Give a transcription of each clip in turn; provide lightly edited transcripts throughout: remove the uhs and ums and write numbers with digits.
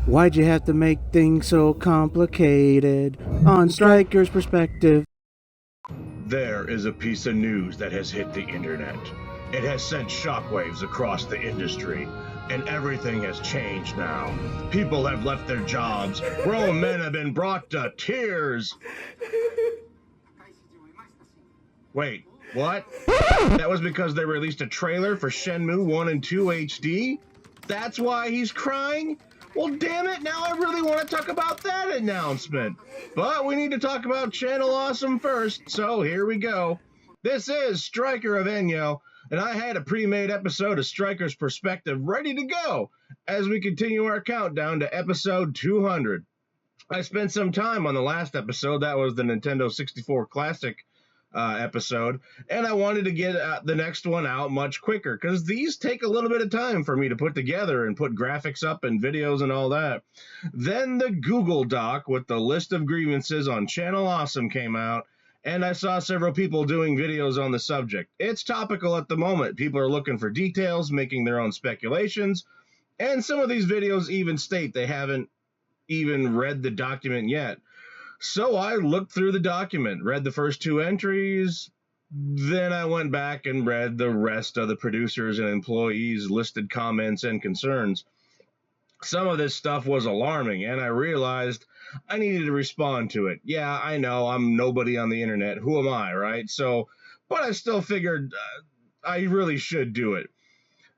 Why'd you have to make things so complicated? On Stryker's perspective. There is a piece of news that has hit the internet. It has sent shockwaves across the industry, and everything has changed now. People have left their jobs. Grown men have been brought to tears. Wait, what? That was because they released a trailer for Shenmue 1 and 2 HD? That's why he's crying? Well, damn it, now I really want to talk about that announcement. But we need to talk about Channel Awesome first, so here we go. This is Stryker of Enyo, and I had a pre-made episode of Stryker's Perspective ready to go as we continue our countdown to episode 200. I spent some time on the last episode, that was the Nintendo 64 Classic episode, and I wanted to get the next one out much quicker because these take a little bit of time for me to put together and put graphics up and videos and all that. Then the Google Doc with the list of grievances on Channel Awesome came out, and I saw several people doing videos on the subject. It's topical at the moment. People are looking for details, making their own speculations, and some of these videos even state they haven't even read the document yet. So I looked through the document, read the first two entries, then I went back and read the rest of the producers and employees' listed comments and concerns. Some of this stuff was alarming, and I realized I needed to respond to it. Yeah, I know, I'm nobody on the internet. Who am I, right? But I still figured I really should do it.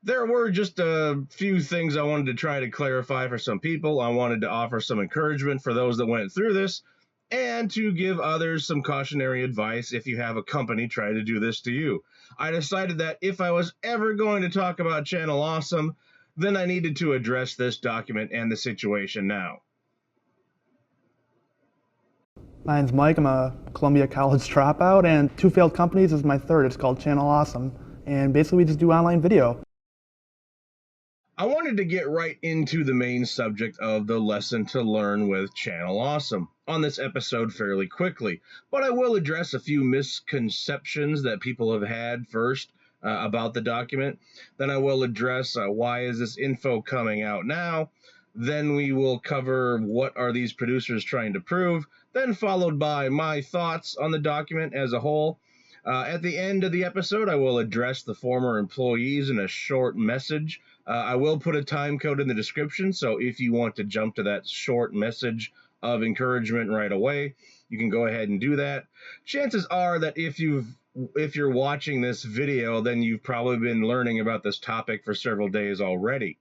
There were just a few things I wanted to try to clarify for some people. I wanted to offer some encouragement for those that went through this, and to give others some cautionary advice if you have a company try to do this to you. I decided that if I was ever going to talk about Channel Awesome, then I needed to address this document and the situation now. My name's Mike. I'm a Columbia College dropout, and two failed companies is my third. It's called Channel Awesome, and basically we just do online video. I wanted to get right into the main subject of the lesson to learn with Channel Awesome on this episode fairly quickly, but I will address a few misconceptions that people have had first about the document. Then I will address why is this info coming out now. Then we will cover what are these producers trying to prove, then followed by my thoughts on the document as a whole. At the end of the episode, I will address the former employees in a short message. I will put a time code in the description, so if you want to jump to that short message of encouragement right away, you can go ahead and do that. Chances are that if you're watching this video, then you've probably been learning about this topic for several days already.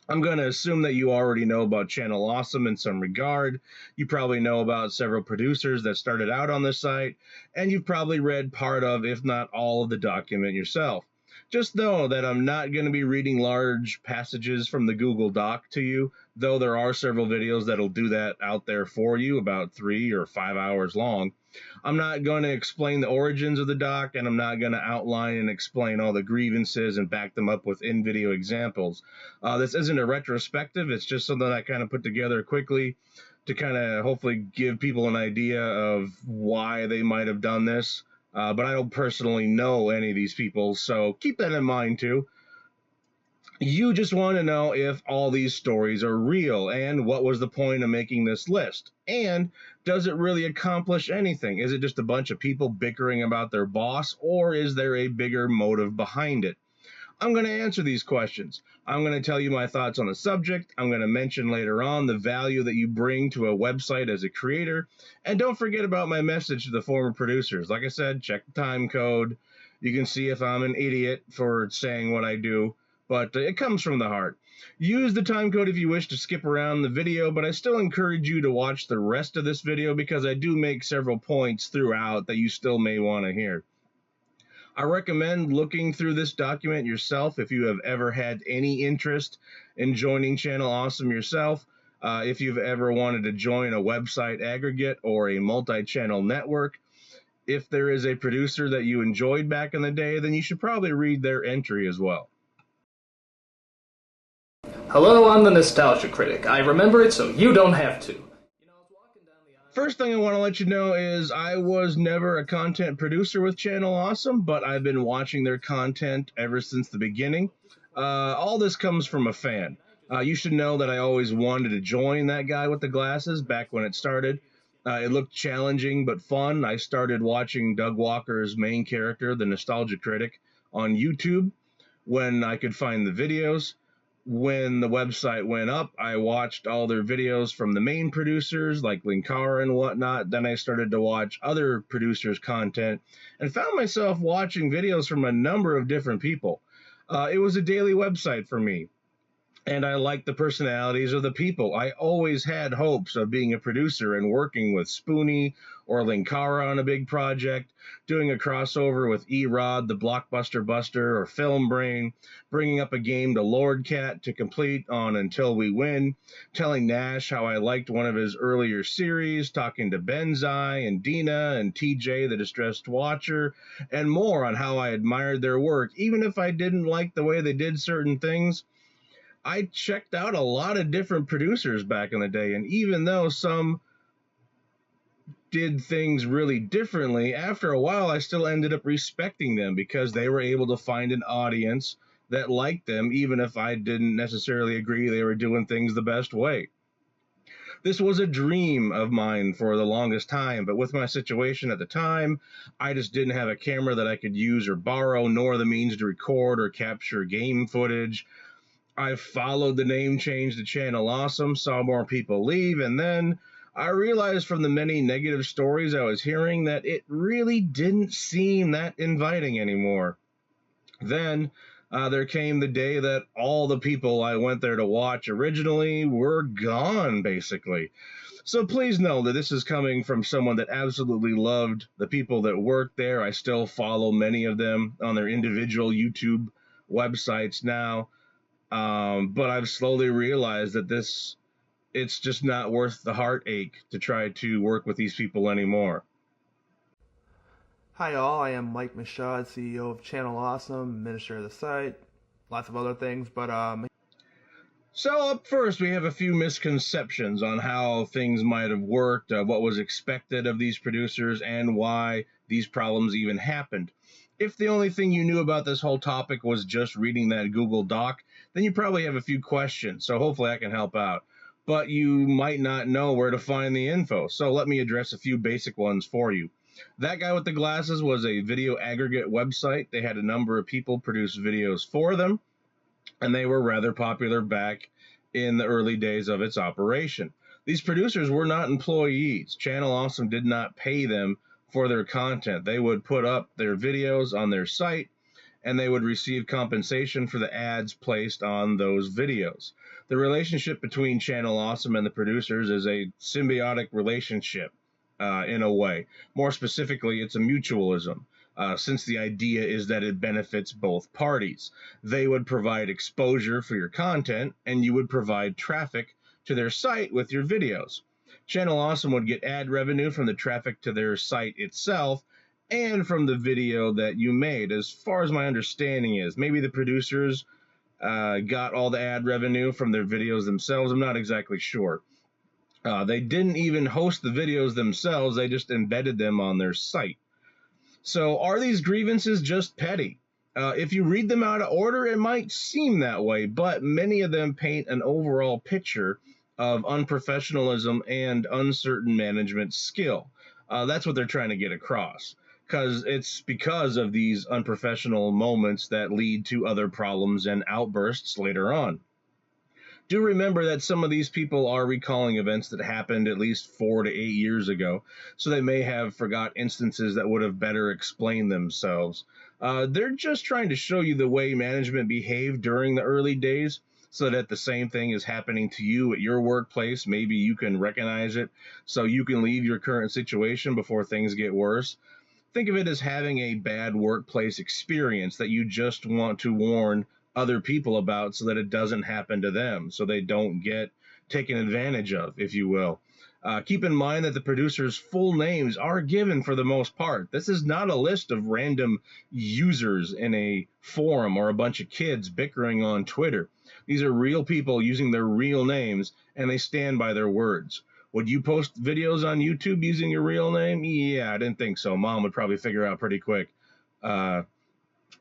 I'm going to assume that you already know about Channel Awesome in some regard. You probably know about several producers that started out on this site, and you've probably read part of, if not all of the document yourself. Just know that I'm not going to be reading large passages from the Google Doc to you, though there are several videos that'll do that out there for you, about 3 or 5 hours long. I'm not going to explain the origins of the doc, and I'm not going to outline and explain all the grievances and back them up with in-video examples. This isn't a retrospective. It's just something I kind of put together quickly to kind of hopefully give people an idea of why they might have done this. But I don't personally know any of these people, so keep that in mind too. You just want to know if all these stories are real and what was the point of making this list. And does it really accomplish anything? Is it just a bunch of people bickering about their boss, or is there a bigger motive behind it? I'm going to answer these questions. I'm going to tell you my thoughts on the subject. I'm going to mention later on the value that you bring to a website as a creator. And don't forget about my message to the former producers. Like I said, check the time code. You can see if I'm an idiot for saying what I do, but it comes from the heart. Use the time code if you wish to skip around the video, but I still encourage you to watch the rest of this video because I do make several points throughout that you still may want to hear. I recommend looking through this document yourself if you have ever had any interest in joining Channel Awesome yourself. If you've ever wanted to join a website aggregate or a multi-channel network. If there is a producer that you enjoyed back in the day, then you should probably read their entry as well. Hello, I'm the Nostalgia Critic. I remember it so you don't have to. First thing I want to let you know is I was never a content producer with Channel Awesome, but I've been watching their content ever since the beginning. All this comes from a fan. You should know that I always wanted to join that guy with the glasses back when it started. It looked challenging but fun. I started watching Doug Walker's main character, the Nostalgia Critic, on YouTube when I could find the videos. When the website went up, I watched all their videos from the main producers like Linkara and whatnot. Then I started to watch other producers' content and found myself watching videos from a number of different people. It was a daily website for me, and I liked the personalities of the people. I always had hopes of being a producer and working with Spoonie or Linkara on a big project, doing a crossover with E-Rod, the Blockbuster Buster, or Film Brain, bringing up a game to Lord Cat to complete on Until We Win, telling Nash how I liked one of his earlier series, talking to Benzai and Dina and TJ, the Distressed Watcher, and more on how I admired their work, even if I didn't like the way they did certain things. I checked out a lot of different producers back in the day, and even though some did things really differently, after a while I still ended up respecting them because they were able to find an audience that liked them, even if I didn't necessarily agree they were doing things the best way. This was a dream of mine for the longest time, but with my situation at the time, I just didn't have a camera that I could use or borrow, nor the means to record or capture game footage. I followed the name change to Channel Awesome, saw more people leave, and then I realized from the many negative stories I was hearing that it really didn't seem that inviting anymore. Then there came the day that all the people I went there to watch originally were gone, basically. So please know that this is coming from someone that absolutely loved the people that worked there. I still follow many of them on their individual YouTube websites now. But I've slowly realized that it's just not worth the heartache to try to work with these people anymore. Hi all, I am Mike Michaud, CEO of Channel Awesome, administrator of the site, lots of other things, but So up first, we have a few misconceptions on how things might have worked, what was expected of these producers, and why these problems even happened. If the only thing you knew about this whole topic was just reading that Google Doc, then you probably have a few questions, so hopefully I can help out. But you might not know where to find the info, so let me address a few basic ones for you. That guy with the glasses was a video aggregate website. They had a number of people produce videos for them, and they were rather popular back in the early days of its operation. These producers were not employees. Channel Awesome did not pay them for their content. They would put up their videos on their site, and they would receive compensation for the ads placed on those videos. The relationship between Channel Awesome and the producers is a symbiotic relationship in a way. More specifically, it's a mutualism. Since the idea is that it benefits both parties. They would provide exposure for your content, and you would provide traffic to their site with your videos. Channel Awesome would get ad revenue from the traffic to their site itself and from the video that you made, as far as my understanding is. Maybe the producers got all the ad revenue from their videos themselves. I'm not exactly sure. They didn't even host the videos themselves. They just embedded them on their site. So are these grievances just petty? If you read them out of order, it might seem that way, but many of them paint an overall picture of unprofessionalism and uncertain management skill. That's what they're trying to get across, because of these unprofessional moments that lead to other problems and outbursts later on. Do remember that some of these people are recalling events that happened at least 4 to 8 years ago, so they may have forgot instances that would have better explained themselves. They're just trying to show you the way management behaved during the early days, so that the same thing is happening to you at your workplace. Maybe you can recognize it, so you can leave your current situation before things get worse. Think of it as having a bad workplace experience that you just want to warn other people about so that it doesn't happen to them, so they don't get taken advantage of, if you will. Keep in mind that the producers' full names are given for the most part. This is not a list of random users in a forum or a bunch of kids bickering on Twitter. These are real people using their real names, and they stand by their words. Would you post videos on YouTube using your real name? Yeah, I didn't think so. Mom would probably figure out pretty quick.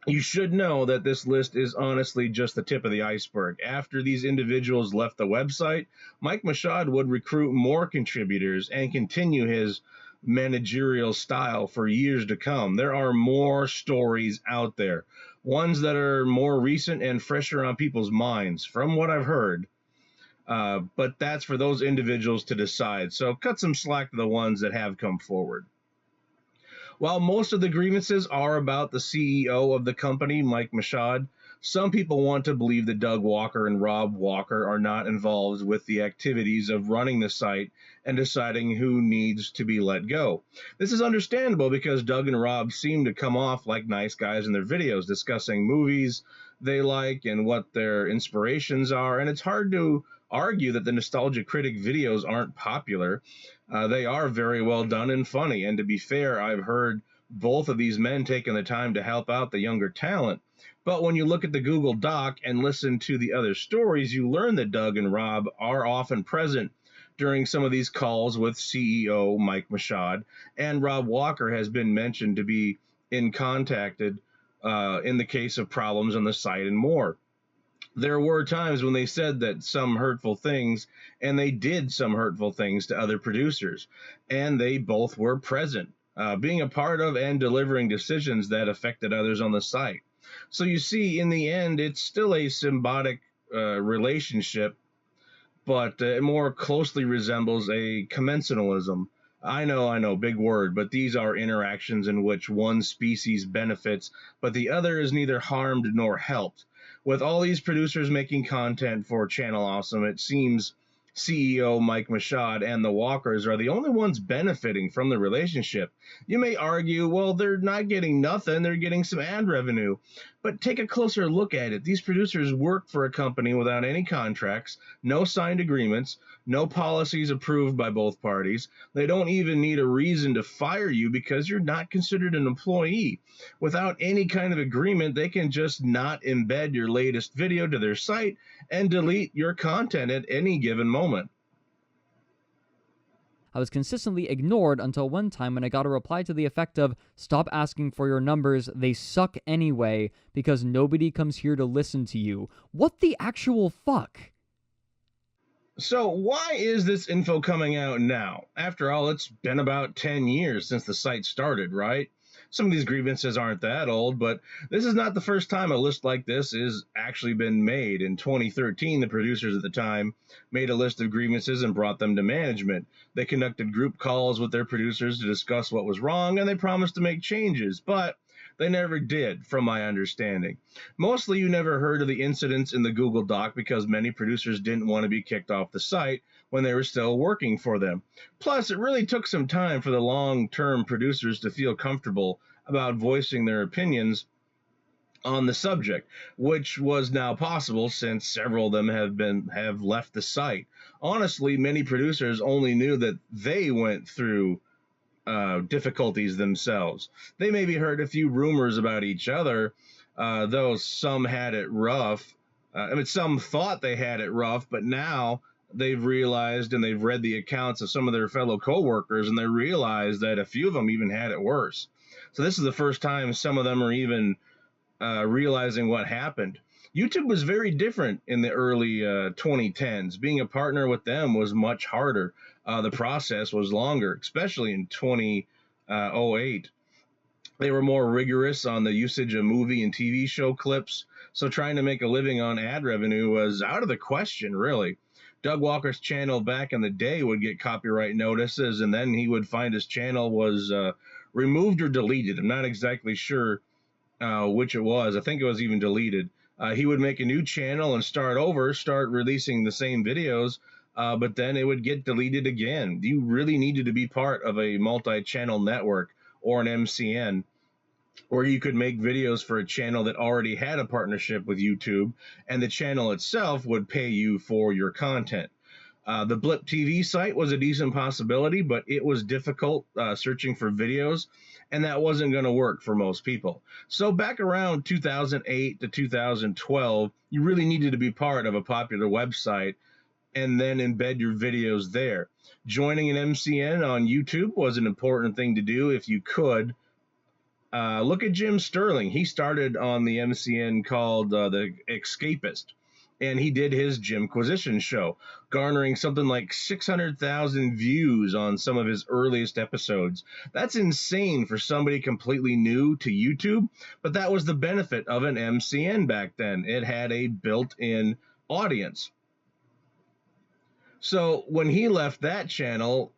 You should know that this list is honestly just the tip of the iceberg. After these individuals left the website, Mike Machad would recruit more contributors and continue his managerial style for years to come. There are more stories out there, ones that are more recent and fresher on people's minds, from what I've heard. But that's for those individuals to decide. So cut some slack to the ones that have come forward. While most of the grievances are about the CEO of the company, Mike Machad, some people want to believe that Doug Walker and Rob Walker are not involved with the activities of running the site and deciding who needs to be let go. This is understandable because Doug and Rob seem to come off like nice guys in their videos discussing movies they like and what their inspirations are, and it's hard to argue that the Nostalgia Critic videos aren't popular. They are very well done and funny, and to be fair, I've heard both of these men taking the time to help out the younger talent. But when you look at the Google Doc and listen to the other stories, you learn that Doug and Rob are often present during some of these calls with CEO Mike Machad, and Rob Walker has been mentioned to be contacted in the case of problems on the site and more. There were times when they said that some hurtful things, and they did some hurtful things to other producers, and they both were present, being a part of and delivering decisions that affected others on the site. So you see, in the end, it's still a symbiotic relationship, but it more closely resembles a commensalism. I know, big word, but these are interactions in which one species benefits, but the other is neither harmed nor helped. With all these producers making content for Channel Awesome, it seems CEO Mike Machad and the Walkers are the only ones benefiting from the relationship. You may argue, well, they're not getting nothing, they're getting some ad revenue. But take a closer look at it. These producers work for a company without any contracts, no signed agreements, no policies approved by both parties. They don't even need a reason to fire you because you're not considered an employee. Without any kind of agreement, they can just not embed your latest video to their site and delete your content at any given moment. I was consistently ignored until one time when I got a reply to the effect of, "Stop asking for your numbers, they suck anyway, because nobody comes here to listen to you." What the actual fuck? So why is this info coming out now? After all, it's been about 10 years since the site started, right? Some of these grievances aren't that old, but this is not the first time a list like this has actually been made. In 2013, the producers at the time made a list of grievances and brought them to management. They conducted group calls with their producers to discuss what was wrong, and they promised to make changes, but they never did, from my understanding. Mostly you never heard of the incidents in the Google Doc because many producers didn't want to be kicked off the site when they were still working for them. Plus, it really took some time for the long-term producers to feel comfortable about voicing their opinions on the subject, which was now possible since several of them have left the site. Honestly, many producers only knew that they went through difficulties themselves. They maybe heard a few rumors about each other, though some had it rough. Some thought they had it rough, but now they've realized and they've read the accounts of some of their fellow coworkers, and they realize that a few of them even had it worse. So this is the first time some of them are even realizing what happened. YouTube was very different in the early 2010s. Being a partner with them was much harder. The process was longer, especially in 2008. They were more rigorous on the usage of movie and TV show clips, so trying to make a living on ad revenue was out of the question, really. Doug Walker's channel back in the day would get copyright notices, and then he would find his channel was removed or deleted. I'm not exactly sure which it was. I think it was even deleted. He would make a new channel and start over, start releasing the same videos, but then it would get deleted again. You really needed to be part of a multi-channel network or an MCN, or you could make videos for a channel that already had a partnership with YouTube, and the channel itself would pay you for your content. The Blip TV site was a decent possibility, but it was difficult searching for videos, and that wasn't going to work for most people. So back around 2008 to 2012, you really needed to be part of a popular website and then embed your videos there. Joining an MCN on YouTube was an important thing to do if you could. Look at Jim Sterling. He started on the MCN called The Escapist, and he did his Jimquisition show, garnering something like 600,000 views on some of his earliest episodes. That's insane for somebody completely new to YouTube, but that was the benefit of an MCN back then. It had a built-in audience. So when he left that channel,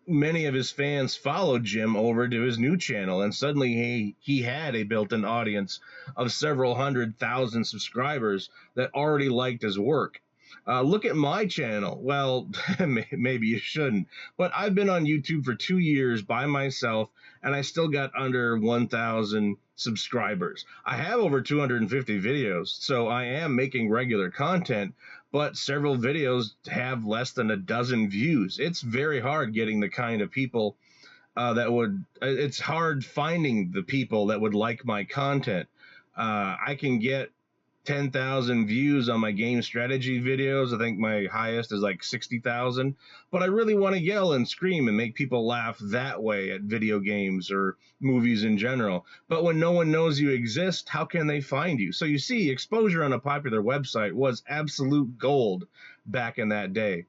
many of his fans followed Jim over to his new channel, and suddenly he had a built-in audience of several 100,000 subscribers that already liked his work. Look at my channel. Well, maybe you shouldn't, but I've been on YouTube for 2 years by myself, and I still got under 1,000 subscribers. I have over 250 videos, so I am making regular content, but several videos have less than a dozen views. It's very hard getting the kind of people it's hard finding the people that would like my content. I can get 10,000 views on my game strategy videos. I think my highest is like 60,000, but I really want to yell and scream and make people laugh that way at video games or movies in general. But when no one knows you exist, how can they find you? So you see, exposure on a popular website was absolute gold back in that day.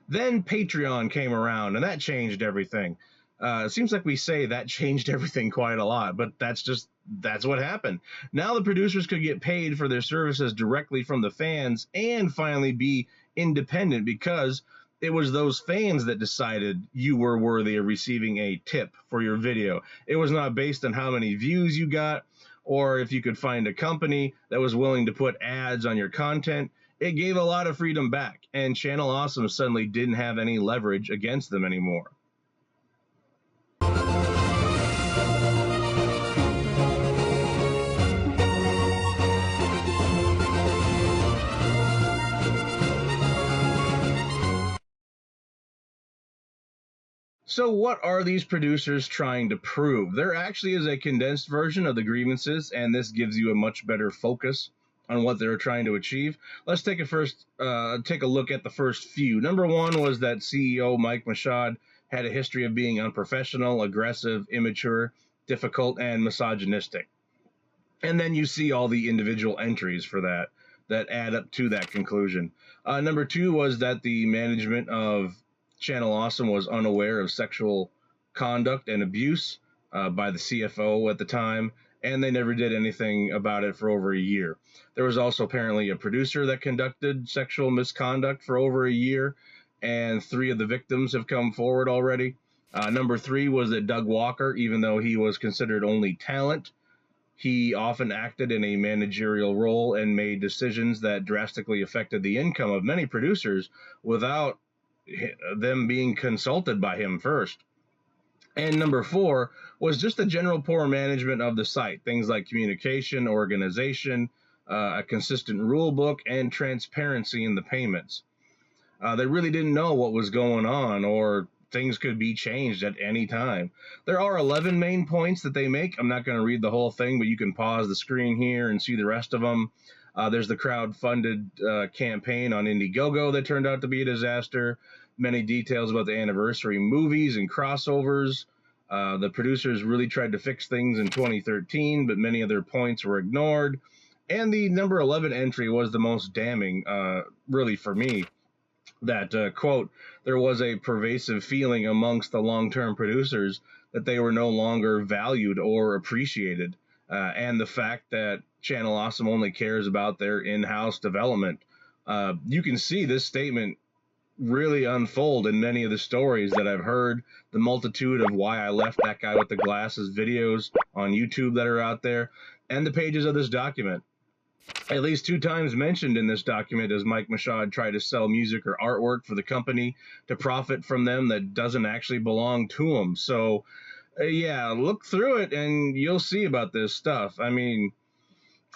Then Patreon came around, and that changed everything. It seems like we say that changed everything quite a lot, but that's what happened. Now the producers could get paid for their services directly from the fans and finally be independent, because it was those fans that decided you were worthy of receiving a tip for your video. It was not based on how many views you got or if you could find a company that was willing to put ads on your content. It gave a lot of freedom back, and Channel Awesome suddenly didn't have any leverage against them anymore. So what are these producers trying to prove? There actually is a condensed version of the grievances, and this gives you a much better focus on what they're trying to achieve. Let's take a look at the first few. Number one was that CEO Mike Machad had a history of being unprofessional, aggressive, immature, difficult, and misogynistic. And then you see all the individual entries for that add up to that conclusion. Number two was that the management of Channel Awesome was unaware of sexual conduct and abuse by the CFO at the time, and they never did anything about it for over a year. There was also apparently a producer that conducted sexual misconduct for over a year, and 3 of the victims have come forward already. Number 3 was that Doug Walker, even though he was considered only talent, he often acted in a managerial role and made decisions that drastically affected the income of many producers without them being consulted by him first. And number 4 was just the general poor management of the site. Things like communication, organization, a consistent rule book, and transparency in the payments. They really didn't know what was going on, or things could be changed at any time. There are 11 main points that they make. I'm not going to read the whole thing, but you can pause the screen here and see the rest of them. There's the crowd-funded campaign on Indiegogo that turned out to be a disaster. Many details about the anniversary movies and crossovers. The producers really tried to fix things in 2013, but many of their points were ignored. And the number 11 entry was the most damning, really, for me. That, quote, there was a pervasive feeling amongst the long-term producers that they were no longer valued or appreciated. And the fact that Channel Awesome only cares about their in-house development. You can see this statement really unfold in many of the stories that I've heard, the multitude of Why I Left That Guy with the Glasses videos on YouTube that are out there, and the pages of this document. At least 2 times mentioned in this document as Mike Machad tried to sell music or artwork for the company to profit from them that doesn't actually belong to him. So, yeah, look through it and you'll see about this stuff. I mean,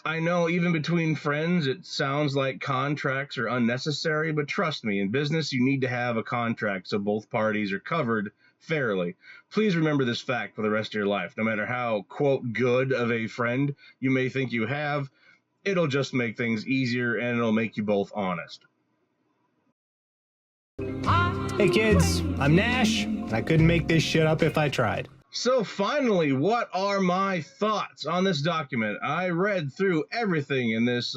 I know even between friends, it sounds like contracts are unnecessary, but trust me, in business, you need to have a contract so both parties are covered fairly. Please remember this fact for the rest of your life. No matter how, quote, good of a friend you may think you have, it'll just make things easier and it'll make you both honest. Hey kids, I'm Nash, and I couldn't make this shit up if I tried. So finally, what are my thoughts on this document? I read through everything in this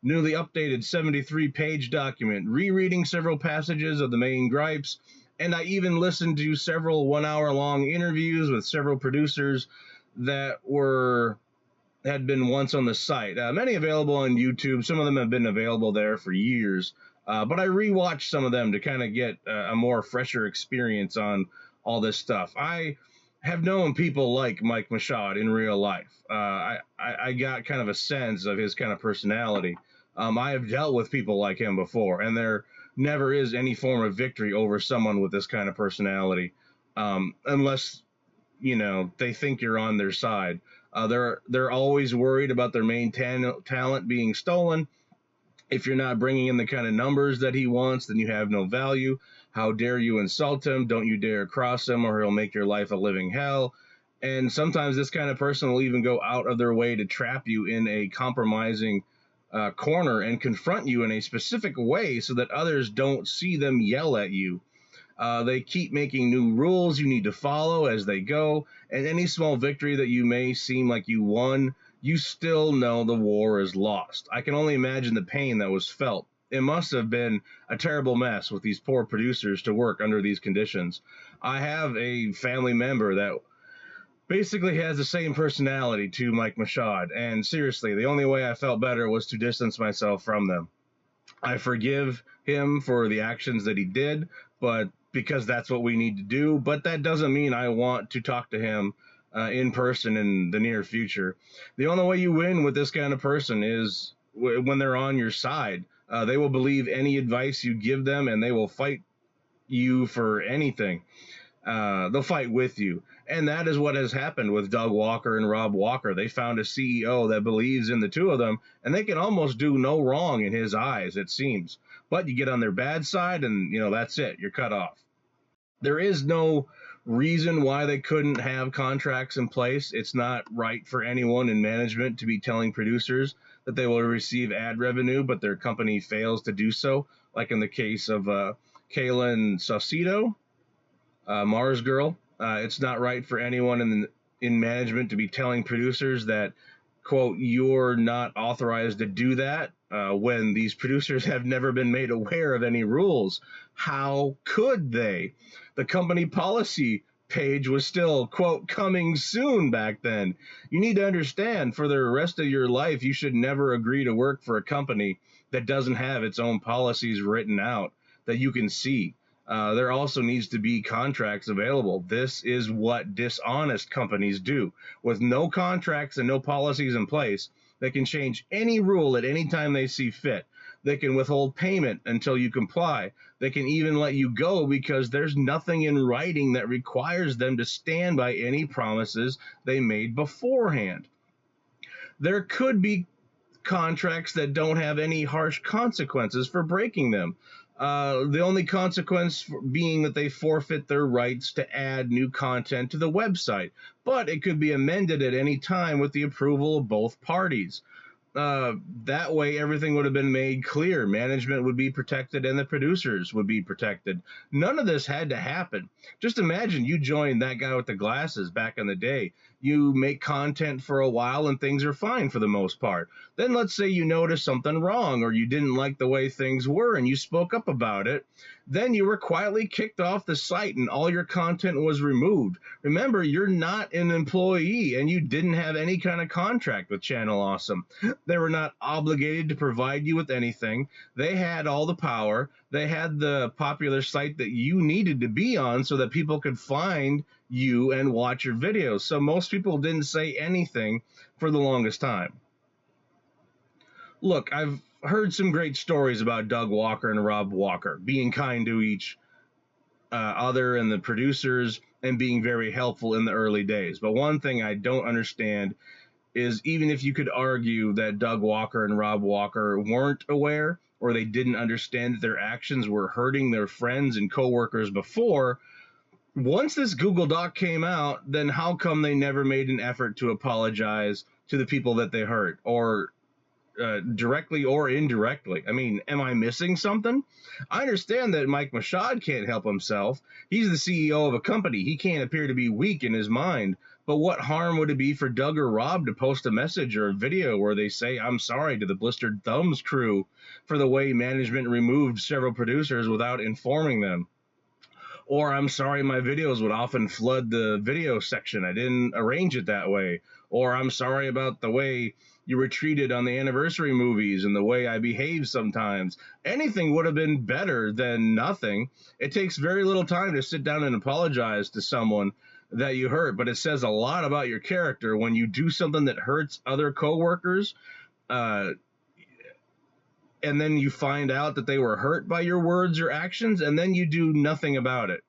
newly updated 73-page document, rereading several passages of the main gripes, and I even listened to several 1 hour long interviews with several producers that had been once on the site. Many available on YouTube. Some of them have been available there for years. But I rewatched some of them to kind of get a more fresher experience on all this stuff. I have known people like Mike Machad in real life. I got kind of a sense of his kind of personality. I have dealt with people like him before, and there never is any form of victory over someone with this kind of personality, unless they think you're on their side. They're always worried about their main talent being stolen. If you're not bringing in the kind of numbers that he wants, then you have no value. How dare you insult him? Don't you dare cross him, or he'll make your life a living hell. And sometimes this kind of person will even go out of their way to trap you in a compromising corner and confront you in a specific way so that others don't see them yell at you. They keep making new rules you need to follow as they go, and any small victory that you may seem like you won, you still know the war is lost. I can only imagine the pain that was felt. It must have been a terrible mess with these poor producers to work under these conditions. I have a family member that basically has the same personality to Mike Machad, and seriously, the only way I felt better was to distance myself from them. I forgive him for the actions that he did, but because that's what we need to do. But that doesn't mean I want to talk to him in person in the near future. The only way you win with this kind of person is when they're on your side. They will believe any advice you give them, and they will fight you for anything. They'll fight with you. And that is what has happened with Doug Walker and Rob Walker. They found a CEO that believes in the two of them, and they can almost do no wrong in his eyes, it seems. But you get on their bad side, and, that's it. You're cut off. There is no reason why they couldn't have contracts in place. It's not right for anyone in management to be telling producers that they will receive ad revenue, but their company fails to do so, like in the case of Kaylin Saucedo, Mars Girl. It's not right for anyone in management to be telling producers that, quote, you're not authorized to do that when these producers have never been made aware of any rules. How could they? The company policy page was still, quote, coming soon back then. You need to understand, for the rest of your life, you should never agree to work for a company that doesn't have its own policies written out that you can see. There also needs to be contracts available. This is what dishonest companies do. With no contracts and no policies in place, they can change any rule at any time they see fit. They can withhold payment until you comply. They can even let you go because there's nothing in writing that requires them to stand by any promises they made beforehand. There could be contracts that don't have any harsh consequences for breaking them. The only consequence being that they forfeit their rights to add new content to the website, but it could be amended at any time with the approval of both parties. That way, everything would have been made clear. Management would be protected and the producers would be protected. None of this had to happen. Just imagine you joined that guy with the glasses back in the day. You make content for a while and things are fine for the most part. Then let's say you noticed something wrong or you didn't like the way things were and you spoke up about it. Then you were quietly kicked off the site and all your content was removed. Remember, you're not an employee and you didn't have any kind of contract with Channel Awesome. They were not obligated to provide you with anything. They had all the power. They had the popular site that you needed to be on so that people could find you and watch your videos. So most people didn't say anything for the longest time. Look, I've heard some great stories about Doug Walker and Rob Walker being kind to each other and the producers and being very helpful in the early days. But one thing I don't understand is even if you could argue that Doug Walker and Rob Walker weren't aware or they didn't understand that their actions were hurting their friends and coworkers before, once this Google Doc came out, then how come they never made an effort to apologize to the people that they hurt or directly or indirectly. I mean, am I missing something? I understand that Mike Mashad can't help himself. He's the CEO of a company. He can't appear to be weak in his mind. But what harm would it be for Doug or Rob to post a message or a video where they say, "I'm sorry" to the Blistered Thumbs crew for the way management removed several producers without informing them? Or, "I'm sorry, my videos would often flood the video section. I didn't arrange it that way." Or, "I'm sorry about the way you were treated on the anniversary movies and the way I behave sometimes." Anything would have been better than nothing. It takes very little time to sit down and apologize to someone that you hurt, but it says a lot about your character when you do something that hurts other coworkers, uh, and then you find out that they were hurt by your words or actions, and then you do nothing about it.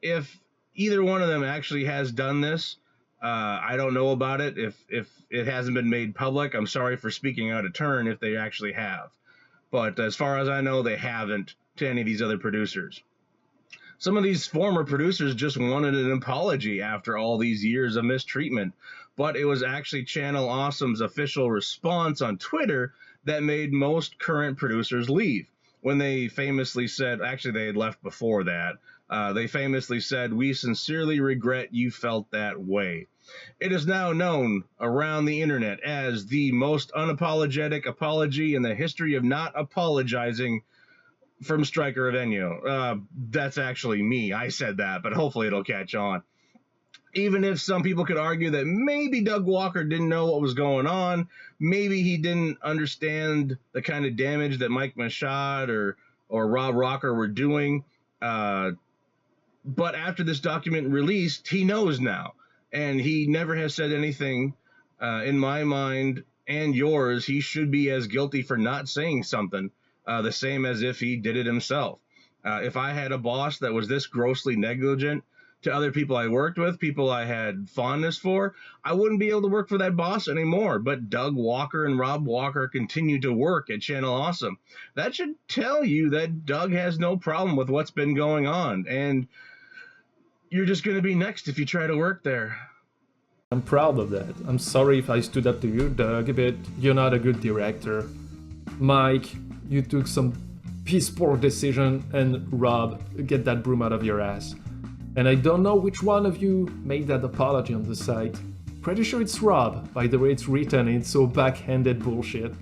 If either one of them actually has done this, I don't know about it. If it hasn't been made public, I'm sorry for speaking out of turn if they actually have. But as far as I know, they haven't to any of these other producers. Some of these former producers just wanted an apology after all these years of mistreatment, but it was actually Channel Awesome's official response on Twitter that made most current producers leave. When they famously said, actually they had left before that, they famously said, "We sincerely regret you felt that way." It is now known around the internet as the most unapologetic apology in the history of not apologizing from Stryker of Enyo. That's actually me. I said that, but hopefully it'll catch on. Even if some people could argue that maybe Doug Walker didn't know what was going on, maybe he didn't understand the kind of damage that Mike Mashad or Rob Rocker were doing. But after this document released, he knows now. And he never has said anything, in my mind and yours. He should be as guilty for not saying something, the same as if he did it himself. If I had a boss that was this grossly negligent to other people I worked with, people I had fondness for, I wouldn't be able to work for that boss anymore. But Doug Walker and Rob Walker continue to work at Channel Awesome. That should tell you that Doug has no problem with what's been going on. And you're just going to be next if you try to work there. I'm proud of that. I'm sorry if I stood up to you, Doug, but you're not a good director. Mike, you took some piss poor decision, and Rob, get that broom out of your ass. And I don't know which one of you made that apology on the site. Pretty sure it's Rob, by the way it's written in so backhanded bullshit.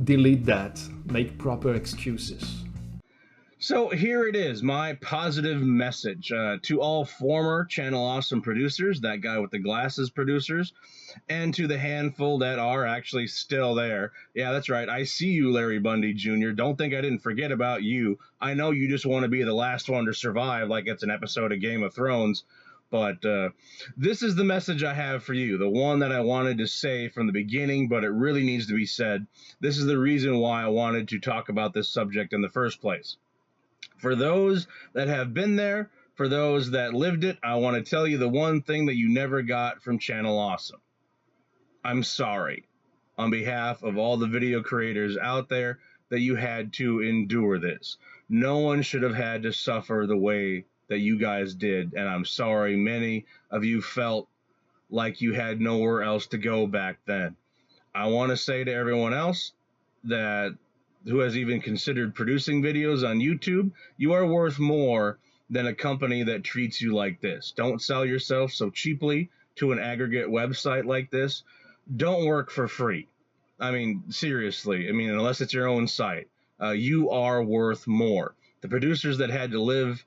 Delete that. Make proper excuses. So here it is, my positive message to all former Channel Awesome producers, that guy with the glasses producers, and to the handful that are actually still there. Yeah, that's right. I see you, Larry Bundy Jr. Don't think I didn't forget about you. I know you just want to be the last one to survive like it's an episode of Game of Thrones. But this is the message I have for you, the one that I wanted to say from the beginning, but it really needs to be said. This is the reason why I wanted to talk about this subject in the first place. For those that have been there, for those that lived it, I want to tell you the one thing that you never got from Channel Awesome. I'm sorry on behalf of all the video creators out there that you had to endure this. No one should have had to suffer the way that you guys did, and I'm sorry many of you felt like you had nowhere else to go back then. I want to say to everyone else that who has even considered producing videos on YouTube, you are worth more than a company that treats you like this. Don't sell yourself so cheaply to an aggregate website like this. Don't work for free. I mean, seriously. I mean, unless it's your own site. You are worth more. The producers that had to live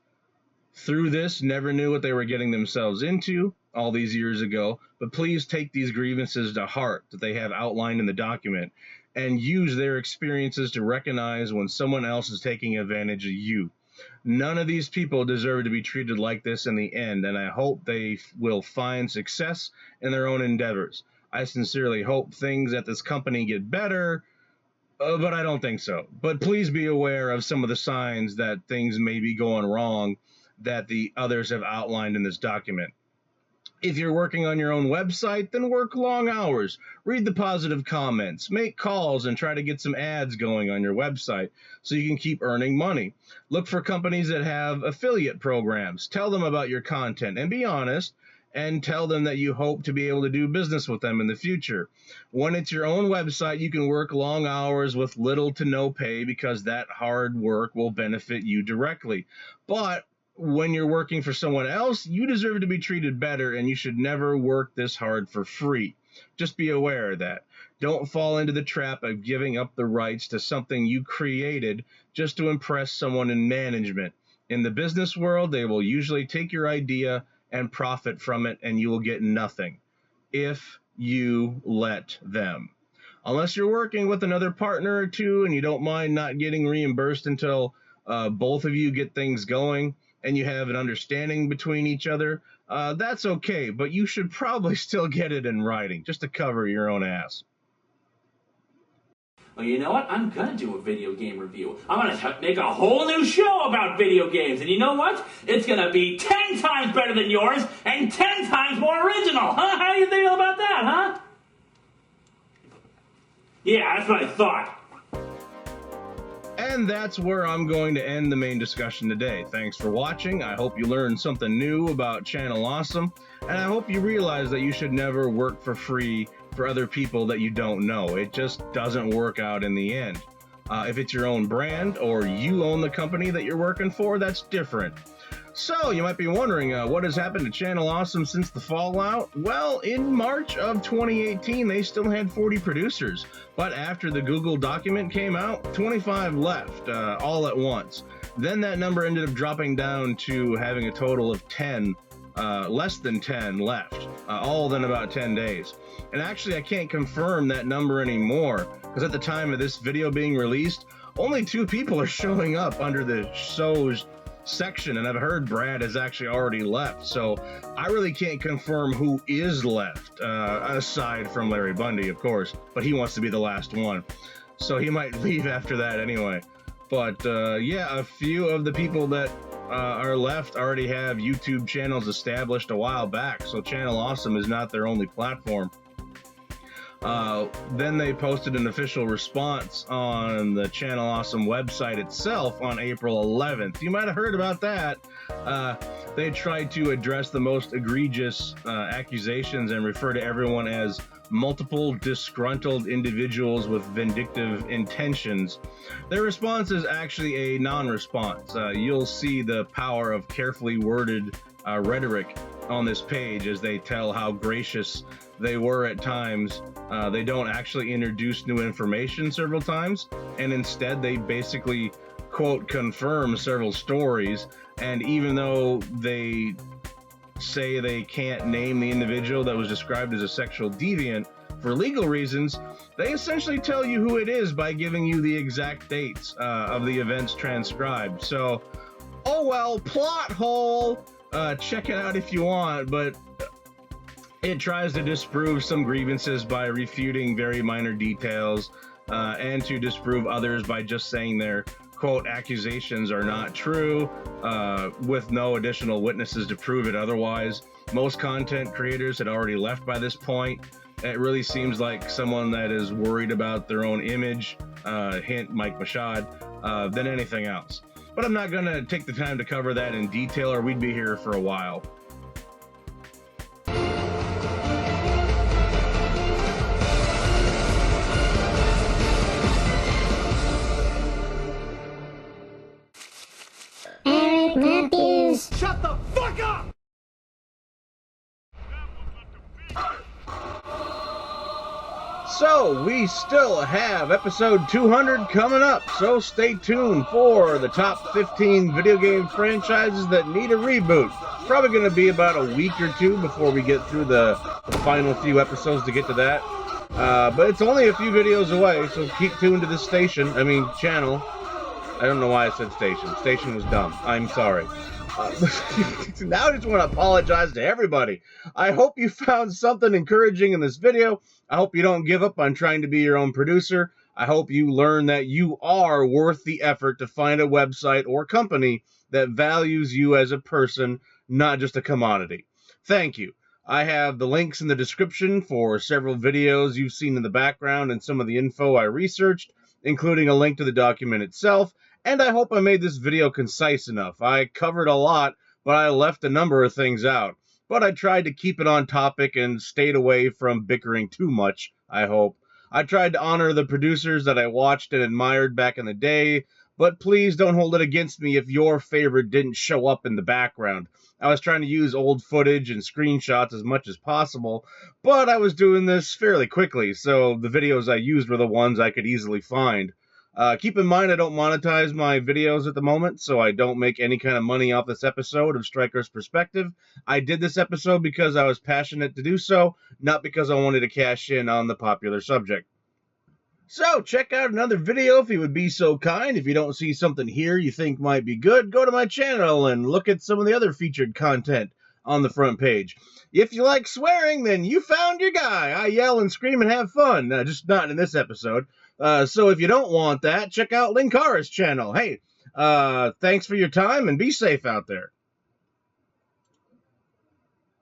through this never knew what they were getting themselves into all these years ago. But please take these grievances to heart that they have outlined in the document, and use their experiences to recognize when someone else is taking advantage of you. None of these people deserve to be treated like this in the end, and I hope they will find success in their own endeavors. I sincerely hope things at this company get better, but I don't think so. But please be aware of some of the signs that things may be going wrong that the others have outlined in this document. If you're working on your own website, then work long hours, read the positive comments, make calls, and try to get some ads going on your website so you can keep earning money. Look for companies that have affiliate programs. Tell them about your content and be honest, and tell them that you hope to be able to do business with them in the future. When it's your own website, you can work long hours with little to no pay because that hard work will benefit you directly. But when you're working for someone else, you deserve to be treated better, and you should never work this hard for free. Just be aware of that. Don't fall into the trap of giving up the rights to something you created just to impress someone in management. In the business world, they will usually take your idea and profit from it, and you will get nothing if you let them. Unless you're working with another partner or two and you don't mind not getting reimbursed until both of you get things going and you have an understanding between each other, that's okay, but you should probably still get it in writing just to cover your own ass. Well, you know what? I'm gonna do a video game review. I'm gonna make a whole new show about video games, and you know what? It's gonna be 10 times better than yours and 10 times more original, huh? How do you feel about that, huh? Yeah, that's what I thought. And that's where I'm going to end the main discussion today. Thanks for watching. I hope you learned something new about Channel Awesome, and I hope you realize that you should never work for free for other people that you don't know. It just doesn't work out in the end. If it's your own brand or you own the company that you're working for, that's different. So you might be wondering, what has happened to Channel Awesome since the fallout? Well, in March of 2018, they still had 40 producers, but after the Google document came out, 25 left, all at once. Then that number ended up dropping down to having a total of 10, less than 10 left, all within about 10 days. And actually, I can't confirm that number anymore, because at the time of this video being released, only 2 people are showing up under the show's section, and I've heard Brad has actually already left, so I really can't confirm who is left, aside from Larry Bundy, of course, but he wants to be the last one, so he might leave after that anyway. But yeah, a few of the people that are left already have YouTube channels established a while back, so Channel Awesome is not their only platform. Then they posted an official response on the Channel Awesome website itself on April 11th. You might have heard about that. They tried to address the most egregious accusations and refer to everyone as multiple disgruntled individuals with vindictive intentions. Their response is actually a non-response. You'll see the power of carefully worded rhetoric on this page as they tell how gracious they were at times. They don't actually introduce new information several times, and instead they basically, quote, confirm several stories. And even though they say they can't name the individual that was described as a sexual deviant for legal reasons, they essentially tell you who it is by giving you the exact dates of the events transcribed. So, oh well, plot hole. Check it out if you want, but it tries to disprove some grievances by refuting very minor details, and to disprove others by just saying their, quote, accusations are not true, with no additional witnesses to prove it otherwise. Most content creators had already left by this point. It really seems like someone that is worried about their own image, hint Mike Mashad, than anything else. But I'm not going to take the time to cover that in detail, or we'd be here for a while. Eric Matthews. Shut the fuck up! So, we still have episode 200 coming up, so stay tuned for the top 15 video game franchises that need a reboot. It's probably going to be about a week or two before we get through the final few episodes to get to that. But it's only a few videos away, so keep tuned to this channel. I don't know why I said station. Station was dumb. I'm sorry. Now I just want to apologize to everybody. I hope you found something encouraging in this video. I hope you don't give up on trying to be your own producer. I hope you learn that you are worth the effort to find a website or company that values you as a person, not just a commodity. Thank you. I have the links in the description for several videos you've seen in the background and some of the info I researched, including a link to the document itself. And I hope I made this video concise enough. I covered a lot, but I left a number of things out. but I tried to keep it on topic and stayed away from bickering too much, I hope. I tried to honor the producers that I watched and admired back in the day, but please don't hold it against me if your favorite didn't show up in the background. I was trying to use old footage and screenshots as much as possible, but I was doing this fairly quickly, so the videos I used were the ones I could easily find. Keep in mind I don't monetize my videos at the moment, so I don't make any kind of money off this episode of Stryker's Perspective. I did this episode because I was passionate to do so, not because I wanted to cash in on the popular subject. So, check out another video if you would be so kind. If you don't see something here you think might be good, go to my channel and look at some of the other featured content on the front page. If you like swearing, then you found your guy. I yell and scream and have fun, just not in this episode. So if you don't want that, check out Linkara's channel. Hey, thanks for your time and be safe out there.